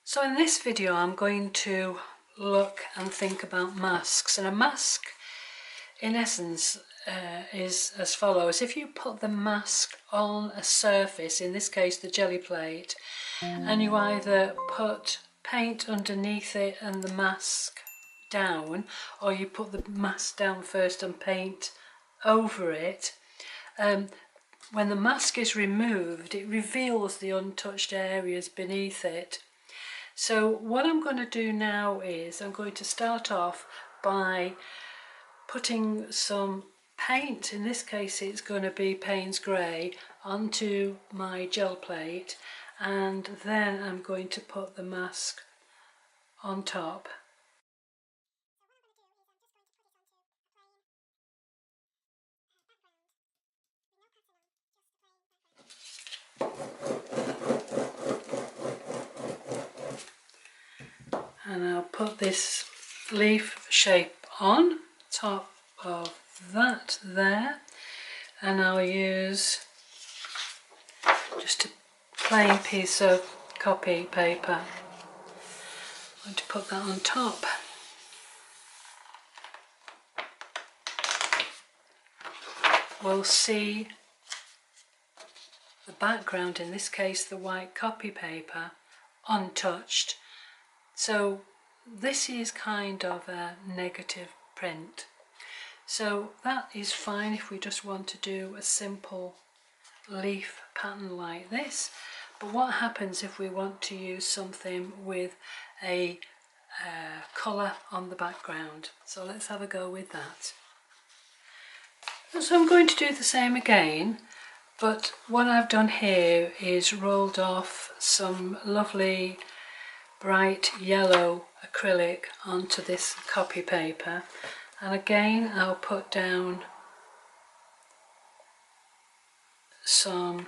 So in this video I'm going to look and think about masks, and a mask in essence is as follows. If you put the mask on a surface, in this case the Gelli plate, and you either put paint underneath it and the mask down, or you put the mask down first and paint over it, when the mask is removed it reveals the untouched areas beneath it. So what I'm going to do now is I'm going to start off by putting some paint, in this case it's going to be Payne's Grey, onto my gel plate, and then I'm going to put the mask on top. And I'll put this leaf shape on top of that there, and I'll use just a plain piece of copy paper. I'm going to put that on top. We'll see the background, in this case the white copy paper, untouched. So this is kind of a negative print. So that is fine if we just want to do a simple leaf pattern like this. But what happens if we want to use something with a colour on the background? So let's have a go with that. So I'm going to do the same again, but what I've done here is rolled off some lovely bright yellow acrylic onto this copy paper, and again I'll put down some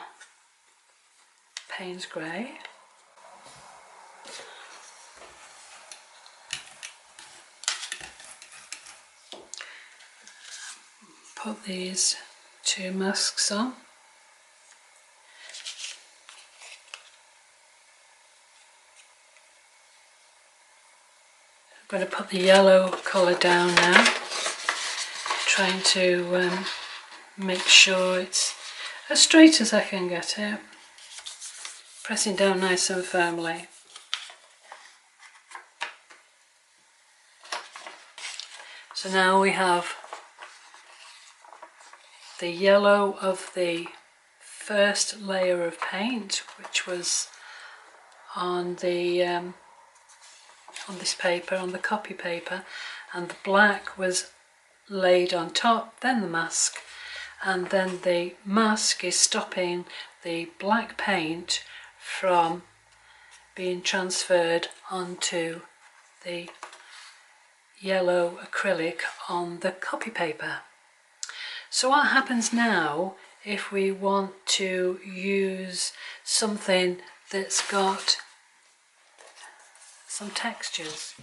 Payne's Grey. Put these two masks on. I'm going to put the yellow colour down now, trying to make sure it's as straight as I can get it, pressing down nice and firmly. So now we have the yellow of the first layer of paint, which was on the on this paper, on the copy paper, and the black was laid on top, then the mask, and then the mask is stopping the black paint from being transferred onto the yellow acrylic on the copy paper. So what happens now if we want to use something that's got some textures?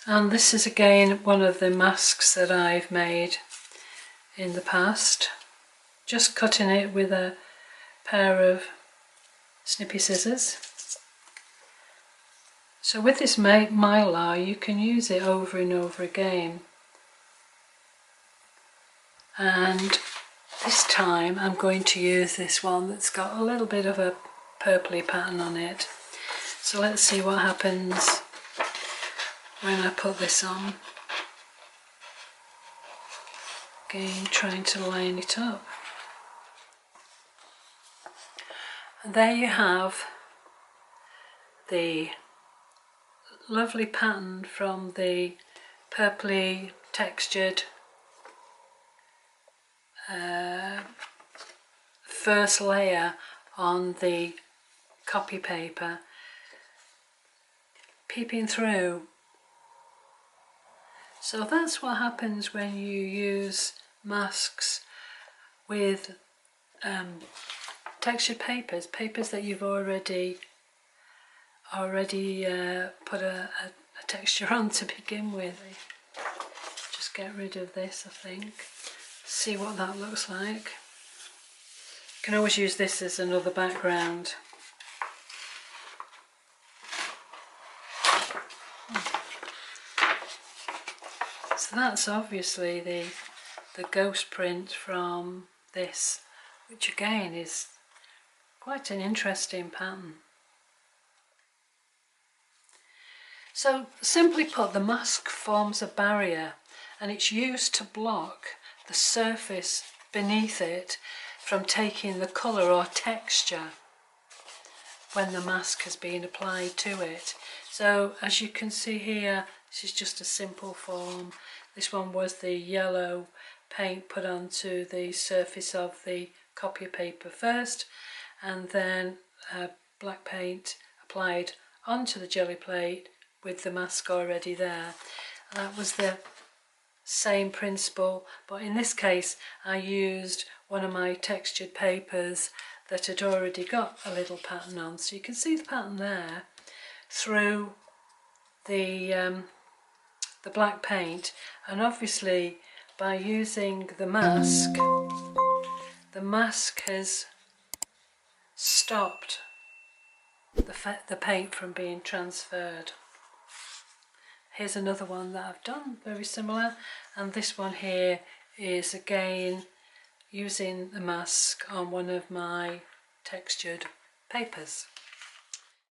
And this is again one of the masks that I've made in the past, just cutting it with a pair of snippy scissors. So with this mylar you can use it over and over again, and this time I'm going to use this one that's got a little bit of a purpley pattern on it. So let's see what happens when I put this on. Again, trying to line it up. And there you have the lovely pattern from the purpley textured first layer on the copy paper, peeping through. So that's what happens when you use masks with textured papers that you've already put a texture on to begin with. Just get rid of this, I think. See what that looks like. You can always use this as another background. So that's obviously the ghost print from this, which again is quite an interesting pattern. So simply put, the mask forms a barrier and it's used to block the surface beneath it from taking the colour or texture when the mask has been applied to it. So as you can see here, this is just a simple form. This one was the yellow paint put onto the surface of the copy paper first, and then black paint applied onto the Gelli plate with the mask already there. That was the same principle, but in this case I used one of my textured papers that had already got a little pattern on, so you can see the pattern there through the black paint, and obviously by using the mask has stopped the paint from being transferred. Here's another one that I've done, very similar, and this one here is again using the mask on one of my textured papers.